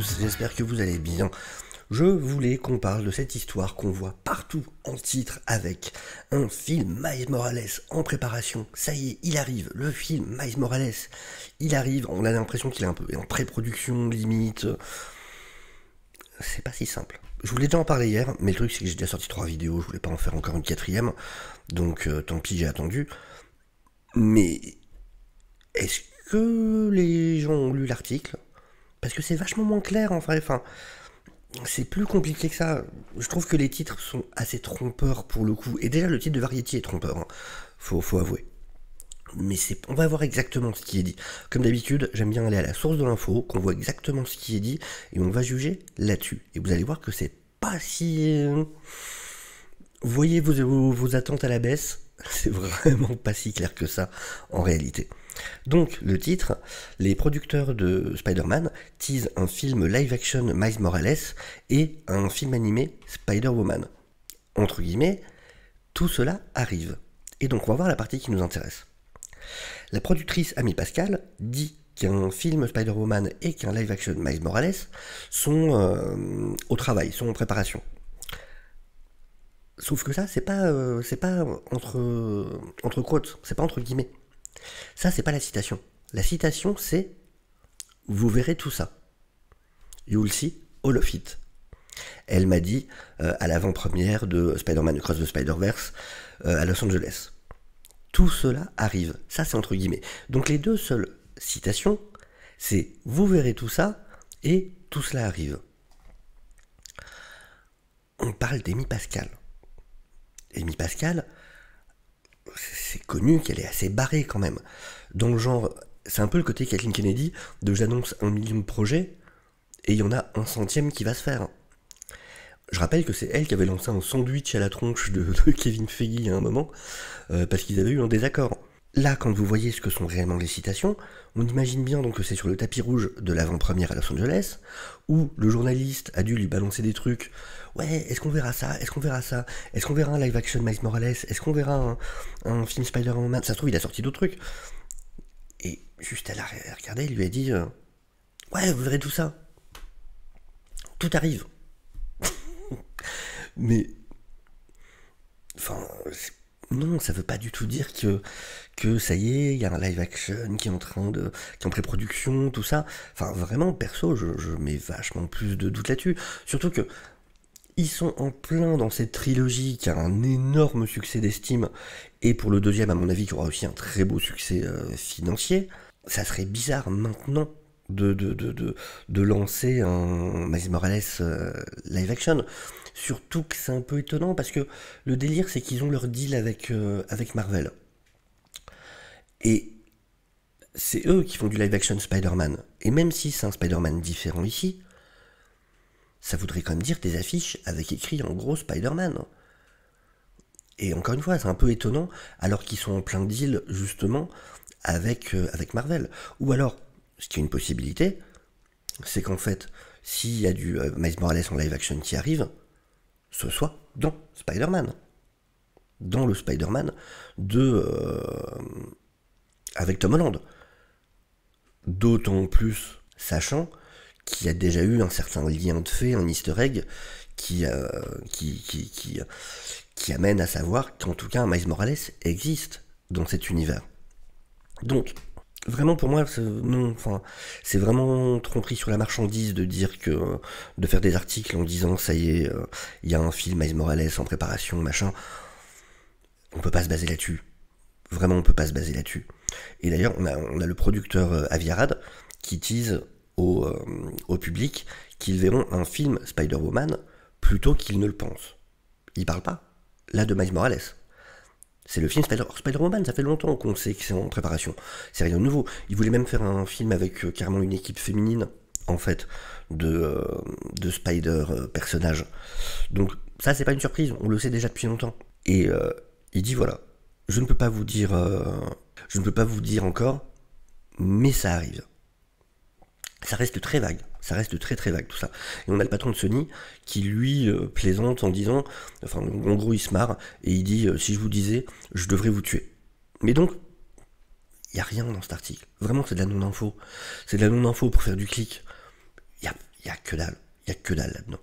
tous, j'espère que vous allez bien. Je voulais qu'on parle de cette histoire qu'on voit partout en titre avec un film Miles Morales en préparation. Ça y est, il arrive, le film Miles Morales, il arrive, on a l'impression qu'il est un peu en pré-production, limite. C'est pas si simple. Je voulais déjà en parler hier, mais le truc c'est que j'ai déjà sorti 3 vidéos, je voulais pas en faire encore une 4ème, donc tant pis, j'ai attendu. Mais est-ce que les gens ont lu l'article? Parce que c'est vachement moins clair en vrai, enfin, c'est plus compliqué que ça. Je trouve que les titres sont assez trompeurs pour le coup, et déjà le titre de Variety est trompeur, hein. Faut avouer. Mais on va voir exactement ce qui est dit. Comme d'habitude, j'aime bien aller à la source de l'info, qu'on voit exactement ce qui est dit, et on va juger là-dessus. Et vous allez voir que c'est pas si... Vous voyez vos attentes à la baisse, c'est vraiment pas si clair que ça en réalité. Donc, le titre, les producteurs de Spider-Man teasent un film live-action Miles Morales et un film animé Spider-Woman. Entre guillemets, tout cela arrive. Et donc, on va voir la partie qui nous intéresse. La productrice Amy Pascal dit qu'un film Spider-Woman et qu'un live-action Miles Morales sont au travail, sont en préparation. Sauf que ça, c'est pas entre quotes, c'est pas entre guillemets. Ça, c'est pas la citation. La citation, c'est « Vous verrez tout ça. You'll see all of it ». Elle m'a dit à l'avant-première de Spider-Man Across the Spider-Verse à Los Angeles. Tout cela arrive. Ça, c'est entre guillemets. Donc les deux seules citations, c'est « Vous verrez tout ça » et « Tout cela arrive ». On parle d'Amy Pascal. Amy Pascal, c'est connu qu'elle est assez barrée quand même. Dans le genre, c'est un peu le côté Kathleen Kennedy de j'annonce 1 million de projets et il y en a un centième qui va se faire. Je rappelle que c'est elle qui avait lancé un sandwich à la tronche de Kevin Feige à un moment parce qu'ils avaient eu un désaccord. Là, quand vous voyez ce que sont réellement les citations, on imagine bien donc que c'est sur le tapis rouge de l'avant-première à Los Angeles, où le journaliste a dû lui balancer des trucs. Ouais, est-ce qu'on verra ça? Est-ce qu'on verra ça? Est-ce qu'on verra un live-action Miles Morales? Est-ce qu'on verra un film Spider-Man? Ça se trouve, il a sorti d'autres trucs. Et juste elle a regardé, il lui a dit ouais, vous verrez tout ça. Tout arrive. Mais... Enfin... Non, ça veut pas du tout dire que ça y est, il y a un live action qui est qui est en pré-production, tout ça. Enfin, vraiment, perso, je mets vachement plus de doutes là-dessus. Surtout que ils sont en plein dans cette trilogie qui a un énorme succès d'estime, et pour le deuxième, à mon avis, qui aura aussi un très beau succès financier. Ça serait bizarre maintenant de lancer un Miles Morales live action. Surtout que c'est un peu étonnant parce que le délire c'est qu'ils ont leur deal avec Marvel. Et c'est eux qui font du live action Spider-Man. Et même si c'est un Spider-Man différent ici, ça voudrait quand même dire des affiches avec écrit en gros Spider-Man. Et encore une fois, c'est un peu étonnant alors qu'ils sont en plein deal justement avec Marvel. Ou alors, ce qui est une possibilité, c'est qu'en fait, s'il y a du Miles Morales en live action qui arrive, ce soit dans Spider-Man. Dans le Spider-Man avec Tom Holland. D'autant plus sachant qu'il y a déjà eu un certain lien de fait, un easter egg, qui amène à savoir qu'en tout cas un Miles Morales existe dans cet univers. Donc, vraiment pour moi, c'est vraiment tromperie sur la marchandise de dire de faire des articles en disant ça y est, il y a un film Miles Morales en préparation, machin. On peut pas se baser là-dessus. Vraiment, on peut pas se baser là-dessus. Et d'ailleurs, on a le producteur Avi Arad qui tease au public qu'ils verront un film Spider-Woman plutôt qu'ils ne le pensent. Il parle pas, là, de Miles Morales. C'est le film Spider-Woman, ça fait longtemps qu'on sait que c'est en préparation. C'est rien de nouveau. Ils voulaient même faire un film avec carrément une équipe féminine, en fait, de Spider-personnages. Donc ça, c'est pas une surprise, on le sait déjà depuis longtemps. Et il dit voilà, je ne peux pas vous dire encore, mais ça arrive. Ça reste très vague. Ça reste très très vague tout ça. Et on a le patron de Sony qui lui plaisante en disant, enfin en gros il se marre et il dit si je vous disais je devrais vous tuer. Mais donc il n'y a rien dans cet article. Vraiment c'est de la non-info. C'est de la non-info pour faire du clic. Il il y a que dalle. Il y a que dalle là-dedans.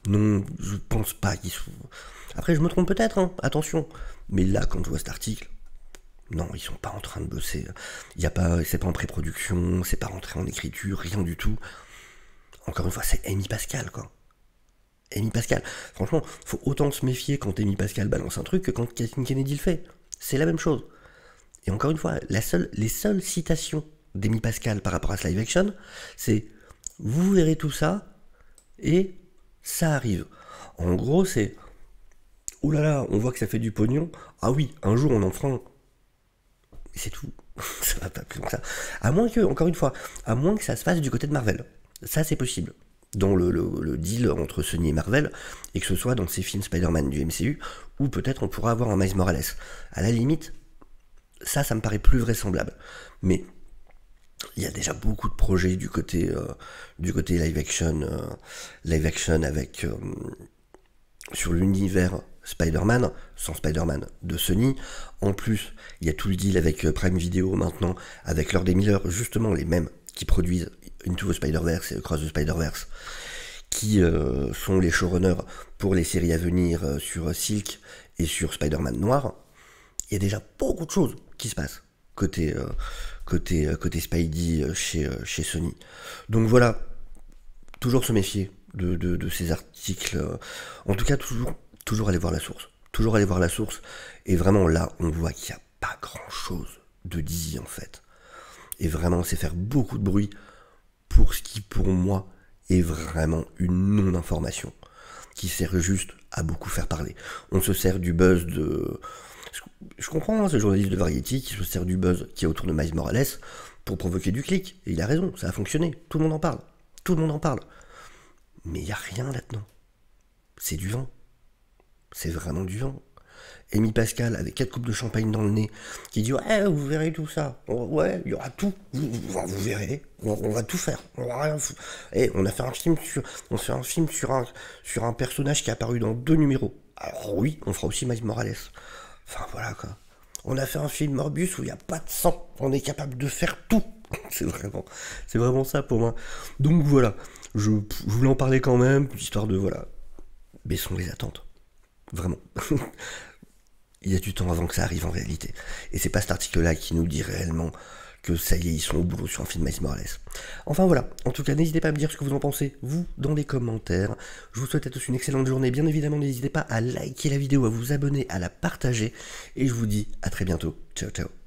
Non, je pense pas qu'ils sont... Après, je me trompe peut-être, hein, attention. Mais là, quand je vois cet article, non, ils sont pas en train de bosser. Il y a pas, c'est pas en pré-production, c'est pas rentré en écriture, rien du tout. Encore une fois, c'est Amy Pascal, quoi. Amy Pascal. Franchement, faut autant se méfier quand Amy Pascal balance un truc que quand Kathleen Kennedy le fait. C'est la même chose. Et encore une fois, les seules citations d'Amy Pascal par rapport à ce live action, c'est vous verrez tout ça et ça arrive. En gros, c'est oh là là, on voit que ça fait du pognon. Ah oui, un jour on en fera un. Et c'est tout. Ça va pas plus loin que ça. À moins que, encore une fois, à moins que ça se fasse du côté de Marvel. Ça, c'est possible. Dans le deal entre Sony et Marvel, et que ce soit dans ces films Spider-Man du MCU, ou peut-être on pourra avoir un Miles Morales. À la limite, ça me paraît plus vraisemblable. Mais il y a déjà beaucoup de projets du côté live action avec sur l'univers Spider-Man, sans Spider-Man de Sony. En plus, il y a tout le deal avec Prime Video maintenant, avec Lord et Miller, justement les mêmes qui produisent Into the Spider-Verse et Across the Spider-Verse, qui sont les showrunners pour les séries à venir sur Silk et sur Spider-Man Noir. Il y a déjà beaucoup de choses qui se passent côté Spidey chez Sony. Donc voilà, toujours se méfier de ces articles. En tout cas, toujours aller voir la source. Toujours aller voir la source. Et vraiment, là, on voit qu'il n'y a pas grand-chose de dit, en fait. Et vraiment, c'est faire beaucoup de bruit pour ce qui, pour moi, est vraiment une non-information. Qui sert juste à beaucoup faire parler. On se sert du buzz de... Je comprends, hein, ce journaliste de Variety qui se sert du buzz qui est autour de Miles Morales pour provoquer du clic. Et il a raison, ça a fonctionné. Tout le monde en parle. Tout le monde en parle. Mais il n'y a rien là-dedans. C'est du vent. C'est vraiment du vent. Amy Pascal, avec 4 coupes de champagne dans le nez, qui dit ouais, vous verrez tout ça. Ouais, il y aura tout. Vous verrez. On va tout faire. On va rien foutre. Et on a fait un film sur un personnage qui est apparu dans 2 numéros. Alors oui, on fera aussi Miles Morales. Enfin voilà quoi. On a fait un film Morbius où il n'y a pas de sang. On est capable de faire tout. C'est vraiment ça pour moi. Donc voilà. Je voulais en parler quand même, histoire de voilà. Baissons les attentes. Vraiment. Il y a du temps avant que ça arrive en réalité. Et c'est pas cet article-là qui nous dit réellement que ça y est, ils sont au boulot sur un film Miles Morales. Enfin voilà, en tout cas, n'hésitez pas à me dire ce que vous en pensez, vous, dans les commentaires. Je vous souhaite à tous une excellente journée. Bien évidemment, n'hésitez pas à liker la vidéo, à vous abonner, à la partager. Et je vous dis à très bientôt. Ciao, ciao.